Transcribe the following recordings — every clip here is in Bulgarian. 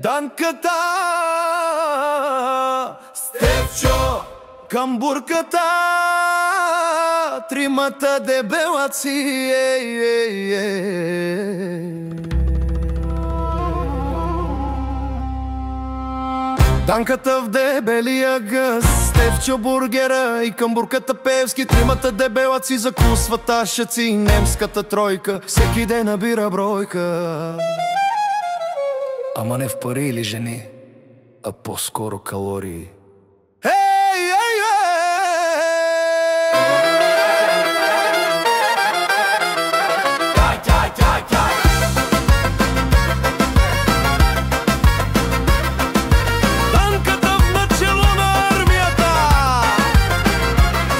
Данката, Стефчо, камбурката, тримата дебелаци. Данката в дебелия гъс, Стефчо бургера и камбурката Певски. Тримата дебелаци закусват ашаци. Немската тройка всеки ден набира бройка. Ама не в пари или жени, а по-скоро калории. Данката в начало на армията.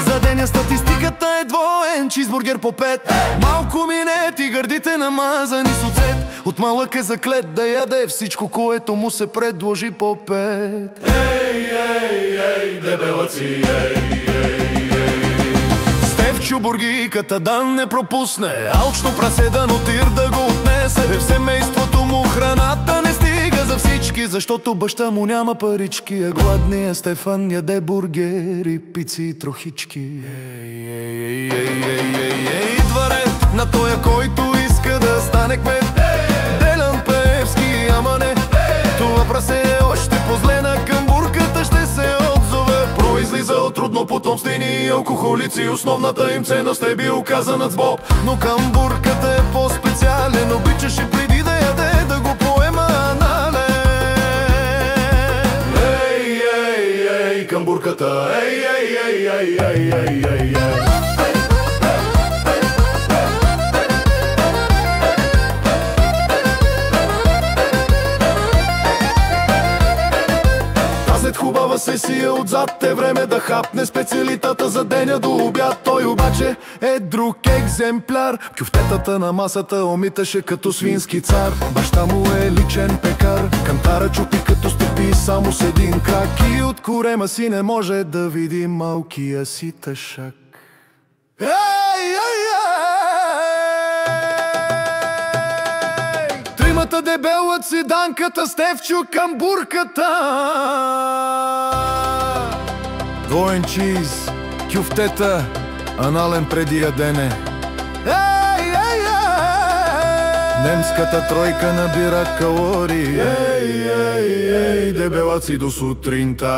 За деня статистиката е двоен чизбургер по 5. Малко минет и гърдите намазани с оцет. От малък е заклет да яде всичко, което му се предложи по 5. Ей, ей, ей, дебелаци, ей, ей, ей. Стефчо бургиката да не пропусне, алчно прасе да нотир да го отнесе. В семейството му храната не стига за всички, защото баща му няма парички, а гладния Стефан яде бургери, пици и трохички. Ей, ей, ей, ей, ей, ей, ей. Идва ред на тоя, който иска да стане кмет. Делян Певски, ама не, това прасе е още по-зле. На камбурката ще се отзове. Произлиза от труднопотомствени алкохолици. Основната им ценност е бил казанът с боб. Но камбурката е по-специален. Обичаше преди да яде да го поема анален. Ей, ей, ей, камбурката, ей, ей, ей, ей, ей, ей, ей, ей. След хубава сесия отзад е време да хапне специалитата за деня до обяд. Той обаче е друг екземпляр. Кюфтетата на масата омиташе като свински цар. Баща му е личен пекар. Кантара чупи като стъпи само с един крак. И от корема си не може да види малкия си тъшак. Ей, ей, ей! Тримата дебелаци, Данката, Стефчо, камбурката. Двоен чиз, кюфтета, анален преди ядене. Ей, ей, ей! Немската тройка набира калории. Ей, ей, ей, дебелаци до сутринта.